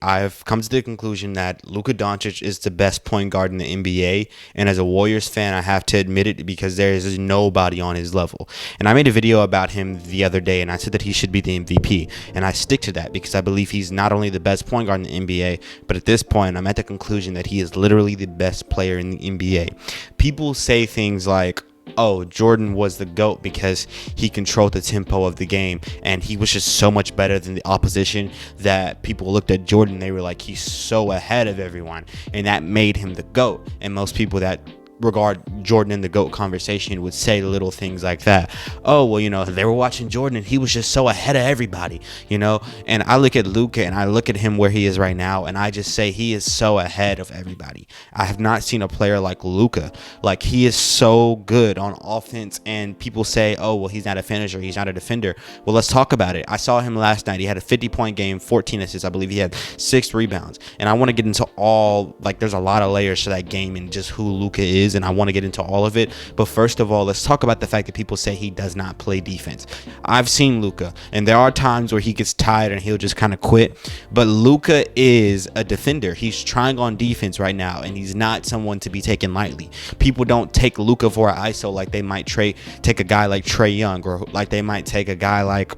I've come to the conclusion that Luka Doncic is the best point guard in the NBA. And as a Warriors fan, I have to admit it because there is nobody on his level. And I made a video about him the other day, and I said that he should be the MVP. And I stick to that because I believe he's not only the best point guard in the NBA, but at this point, I'm at the conclusion that he is literally the best player in the NBA. People say things like, oh, Jordan was the GOAT because he controlled the tempo of the game and he was just so much better than the opposition that people looked at Jordan, they were like, he's so ahead of everyone, and that made him the GOAT. And most people that regard Jordan in the GOAT conversation would say little things like that. Oh, well, they were watching Jordan and he was just so ahead of everybody, and I look at Luka and I look at him where he is right now, and I just say he is so ahead of everybody. I have not seen a player like Luka. Like, he is so good on offense, and people say, oh, well, he's not a finisher, he's not a defender. Well, let's talk about it. I saw him last night. He had a 50-point game, 14 assists. I believe he had 6 rebounds, and I want to get into all, there's a lot of layers to that game and just who Luka is, and I want to get into all of it. But first of all, let's talk about the fact that people say he does not play defense. I've seen Luka, and there are times where he gets tired and he'll just kind of quit, but Luka is a defender. He's trying on defense right now, and he's not someone to be taken lightly. People don't take Luka for an ISO like they might take a guy like Trae Young, or like they might take a guy like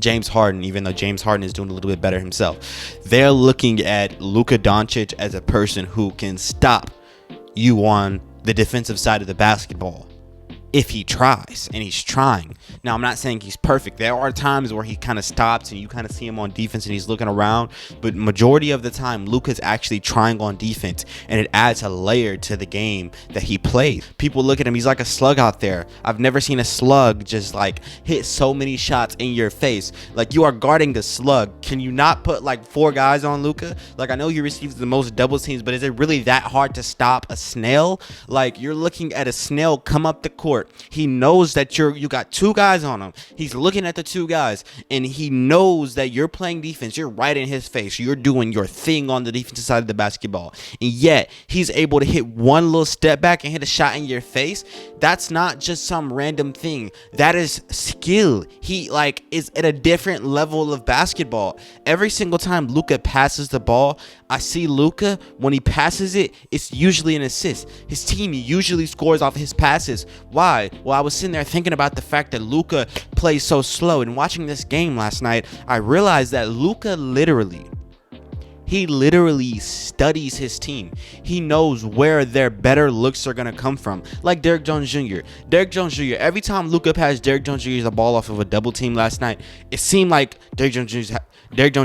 James Harden, even though James Harden is doing a little bit better himself. They're looking at Luka Doncic as a person who can stop you on the defensive side of the basketball if he tries, and he's trying. Now, I'm not saying he's perfect. There are times where he kind of stops and you kind of see him on defense and he's looking around, but majority of the time, Luka's actually trying on defense, and it adds a layer to the game that he plays. People look at him, he's like a slug out there. I've never seen a slug just hit so many shots in your face. Like, you are guarding the slug. Can you not put 4 guys on Luka? I know he receives the most double teams, but is it really that hard to stop a snail? You're looking at a snail come up the court. He knows that you got 2 guys on him. He's looking at the 2 guys, and he knows that you're playing defense. You're right in his face. You're doing your thing on the defensive side of the basketball, and yet he's able to hit one little step back and hit a shot in your face. That's not just some random thing. That is skill. He is at a different level of basketball. Every single time Luka passes the ball, I see Luka, when he passes it, it's usually an assist. His team usually scores off his passes. Why? Well, I was sitting there thinking about the fact that Luka plays so slow, and watching this game last night, I realized that Luka literally studies his team. He knows where their better looks are going to come from. Like Derrick Jones Jr. Every time Luka passed Derrick Jones Jr. the ball off of a double team last night, it seemed like Derrick Jones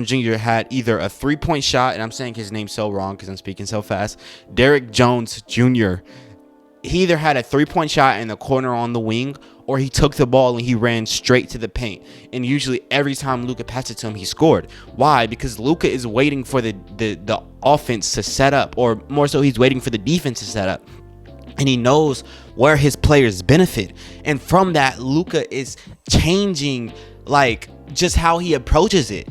Jr. had either a 3-point shot, and I'm saying his name so wrong because I'm speaking so fast. Derrick Jones Jr. He either had a 3-point shot in the corner on the wing, or he took the ball and he ran straight to the paint. And usually every time Luka passed it to him, he scored. Why? Because Luka is waiting for the offense to set up, or more so, he's waiting for the defense to set up. And he knows where his players benefit. And from that, Luka is changing just how he approaches it.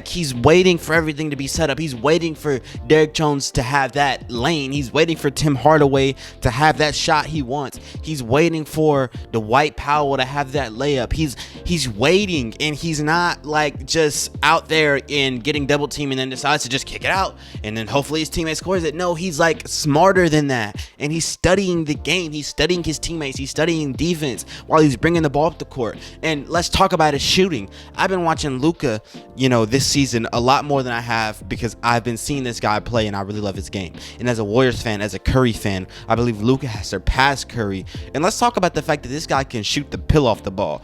He's waiting for everything to be set up. He's waiting for Derrick Jones to have that lane. He's waiting for Tim Hardaway to have that shot he wants. He's waiting for the Dwight Powell to have that layup. He's waiting, and he's not just out there and getting double teamed and then decides to just kick it out and then hopefully his teammate scores it. No, he's smarter than that, and he's studying the game. He's studying his teammates. He's studying defense while he's bringing the ball up the court. And let's talk about his shooting. I've been watching Luka, this season a lot more than I have, because I've been seeing this guy play and I really love his game. And as a Warriors fan, as a Curry fan, I believe Luka has surpassed Curry. And let's talk about the fact that this guy can shoot the pill off the ball.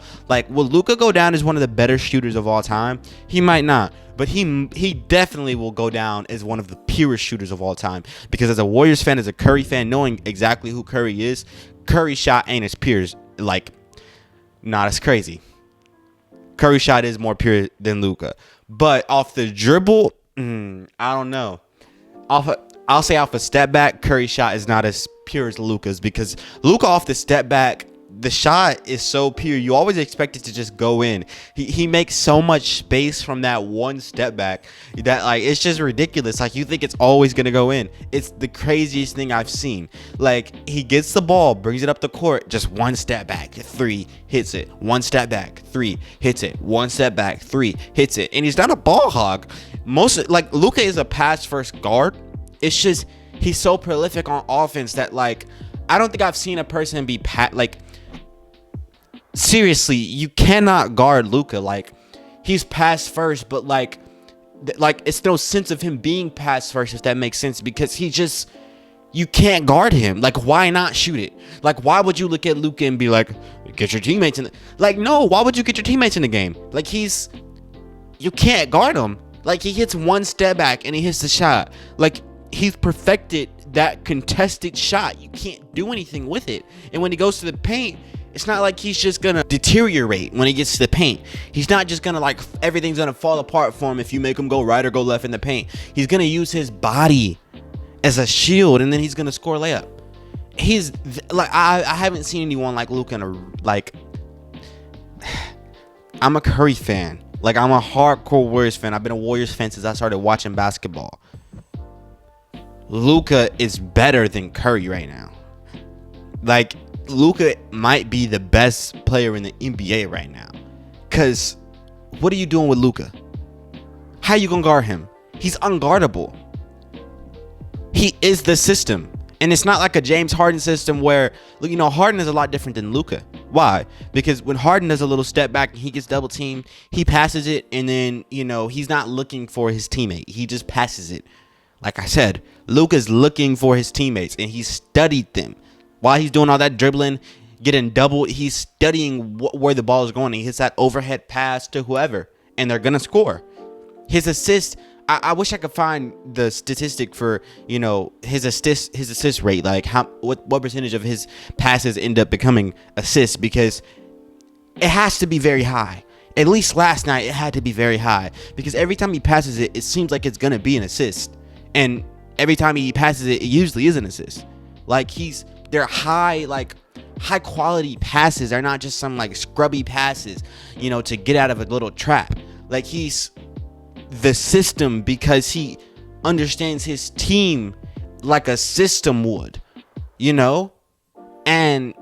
Will Luka go down as one of the better shooters of all time? He might not, but he definitely will go down as one of the purest shooters of all time, because as a Warriors fan, as a Curry fan, knowing exactly who Curry is, Curry's shot ain't as pure, not as crazy. Curry shot is more pure than Luka, but off the dribble, I don't know. I'll say off a step back, Curry shot is not as pure as Luka's, because Luka off the step back, the shot is so pure. You always expect it to just go in. He makes so much space from that one step back that it's just ridiculous. You think it's always gonna go in. It's the craziest thing I've seen. He gets the ball, brings it up the court, just one step back, 3, hits it. One step back, 3, hits it. One step back, 3, hits it. And he's not a ball hog. most like Luka is a pass first guard. It's just he's so prolific on offense that like I don't think I've seen a person be like seriously, you cannot guard Luka. Like he's pass first, but like it's no sense of him being pass first, if that makes sense, because he just, you can't guard him. Like, why not shoot it? Like, why would you look at Luka and be like, get your teammates in the, like, no, why would you get your teammates in the game? Like, you can't guard him. Like, he hits one step back and he hits the shot. Like, he's perfected that contested shot. You can't do anything with it. And when he goes to the paint, it's not like he's just gonna deteriorate when he gets to the paint. He's not just gonna like everything's gonna fall apart for him if you make him go right or go left in the paint. He's gonna use his body as a shield, and then he's gonna score layup. He's like I haven't seen anyone like Luka in a, like, I'm a Curry fan. Like, I'm a hardcore Warriors fan. I've been a Warriors fan since I started watching basketball. Luka is better than Curry right now. Like, Luka might be the best player in the NBA right now. Because what are you doing with Luka? How you gonna guard him? He's unguardable. He is the system. And it's not like a James Harden system where, you know, Harden is a lot different than Luka. Why? Because when Harden does a little step back and he gets double teamed, he passes it, and then, you know, he's not looking for his teammate. He just passes it. Like I said, Luka's looking for his teammates, and he studied them. While he's doing all that dribbling, getting double, he's studying where the ball is going. He hits that overhead pass to whoever, and they're going to score. His assist, I wish I could find the statistic for, you know, his assist rate, like what percentage of his passes end up becoming assists, because it has to be very high. At least last night, it had to be very high, because every time he passes it, it seems like it's going to be an assist. And every time he passes it, it usually is an assist. Like, they're high quality passes. They're not just some like scrubby passes, you know, to get out of a little trap. Like, he's the system because he understands his team like a system would, you know? And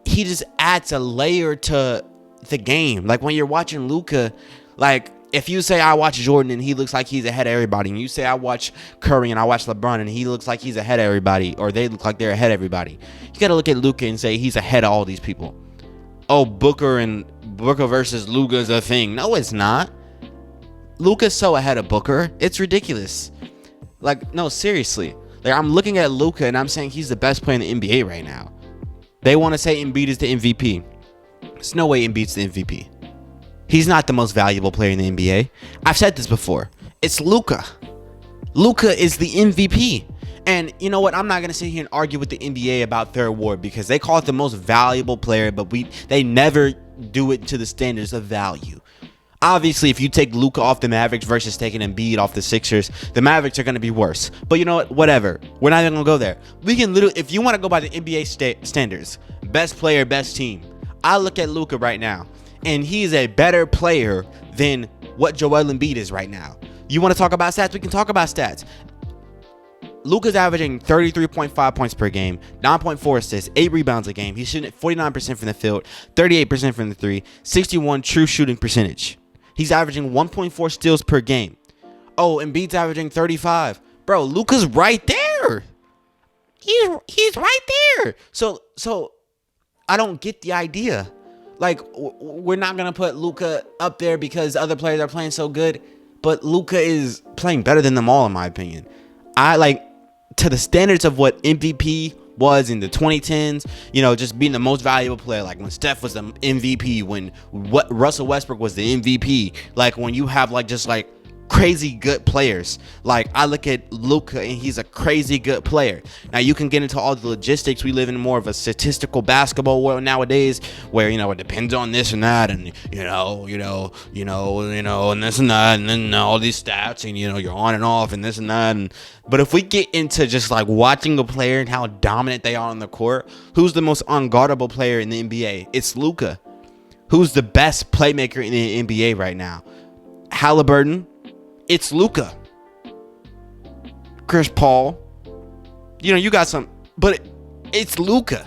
he just adds a layer to the game. Like, when you're watching Luka, like, if you say I watch Jordan and he looks like he's ahead of everybody, and you say I watch Curry and I watch LeBron and he looks like he's ahead of everybody, or they look like they're ahead of everybody, you got to look at Luka and say he's ahead of all these people. Oh, Booker versus Luka is a thing. No, it's not. Luka's so ahead of Booker, it's ridiculous. Like, no, seriously. Like, I'm looking at Luka and I'm saying he's the best player in the NBA right now. They want to say Embiid is the MVP. There's no way Embiid's the MVP. He's not the most valuable player in the NBA. I've said this before. It's Luka. Luka is the MVP. And you know what? I'm not going to sit here and argue with the NBA about their award, because they call it the most valuable player, but they never do it to the standards of value. Obviously, if you take Luka off the Mavericks versus taking Embiid off the Sixers, the Mavericks are going to be worse. But you know what? Whatever. We're not even going to go there. We can literally, if you want to go by the NBA standards, best player, best team, I look at Luka right now, and he's a better player than what Joel Embiid is right now. You want to talk about stats? We can talk about stats. Luka's averaging 33.5 points per game, 9.4 assists, 8 rebounds a game. He's shooting at 49% from the field, 38% from the three, 61 true shooting percentage. He's averaging 1.4 steals per game. Oh, Embiid's averaging 35. Bro, Luka's right there. He's right there. So I don't get the idea. Like, we're not going to put Luka up there because other players are playing so good, but Luka is playing better than them all, in my opinion. I like, to the standards of what MVP was in the 2010s, you know, just being the most valuable player, like when Steph was the MVP, when Russell Westbrook was the MVP, like when you have like just like crazy good players. Like, I look at Luka and he's a crazy good player. Now, you can get into all the logistics. We live in more of a statistical basketball world nowadays, where, you know, it depends on this and that, and you know, and this and that, and then all these stats, and you know, you're on and off, and this and that. But if we get into just like watching a player and how dominant they are on the court, who's the most unguardable player in the NBA? It's Luka. Who's the best playmaker in the NBA right now? Halliburton. It's Luka. Chris Paul. You know, you got some, but it's Luka.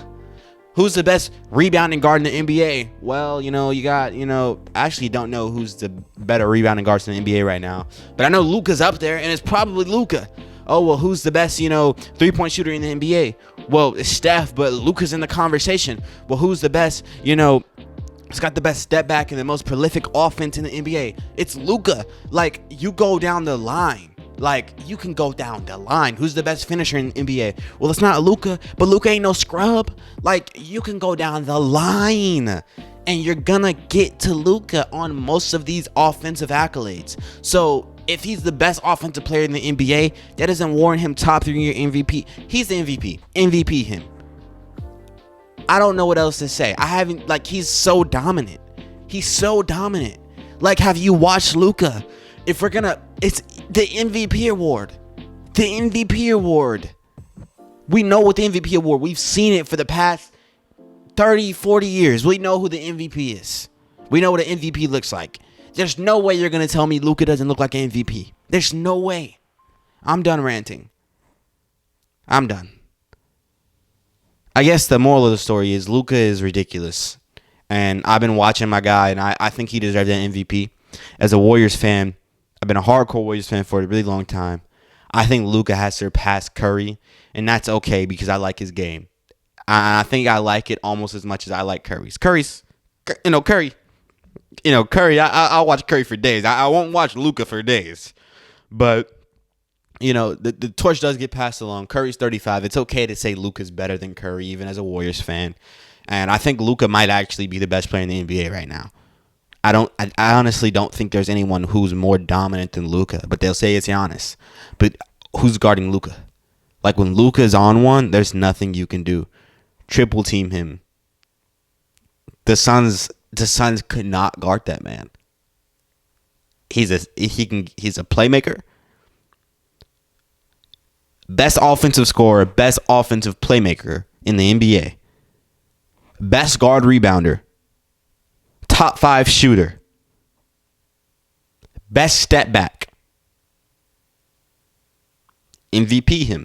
Who's the best rebounding guard in the NBA? Well, you got, I actually don't know who's the better rebounding guards in the NBA right now. But I know Luka's up there, and it's probably Luka. Oh, well, who's the best, three-point shooter in the NBA? Well, it's Steph, but Luka's in the conversation. Well, who's the best, it's got the best step back and the most prolific offense in the NBA? It's Luka. Like, you go down the line. Like, you can go down the line. Who's the best finisher in the NBA? Well, it's not Luka, but Luka ain't no scrub. Like, you can go down the line, and you're gonna get to Luka on most of these offensive accolades. So, if he's the best offensive player in the NBA, that doesn't warrant him top 3-year MVP. He's the MVP. MVP him. I don't know what else to say. He's so dominant. He's so dominant. Like, have you watched Luka? It's the MVP award. The MVP award. We know what the MVP award. We've seen it for the past 30, 40 years. We know who the MVP is. We know what an MVP looks like. There's no way you're going to tell me Luka doesn't look like an MVP. There's no way. I'm done ranting. I'm done. I guess the moral of the story is Luka is ridiculous. And I've been watching my guy, and I think he deserves an MVP. As a Warriors fan, I've been a hardcore Warriors fan for a really long time. I think Luka has surpassed Curry, and that's okay because I like his game. I think I like it almost as much as I like Curry's. Curry. I'll watch Curry for days. I won't watch Luka for days. But, the torch does get passed along. Curry's 35. It's okay to say Luka's better than Curry, even as a Warriors fan. And I think Luka might actually be the best player in the NBA right now. I honestly don't think there's anyone who's more dominant than Luka, but they'll say it's Giannis. But who's guarding Luka? Like, when Luka's on one, there's nothing you can do. Triple team him. The Suns could not guard that man. He's a playmaker. Best offensive scorer, best offensive playmaker in the NBA. Best guard rebounder. Top 5 shooter. Best step back. MVP him.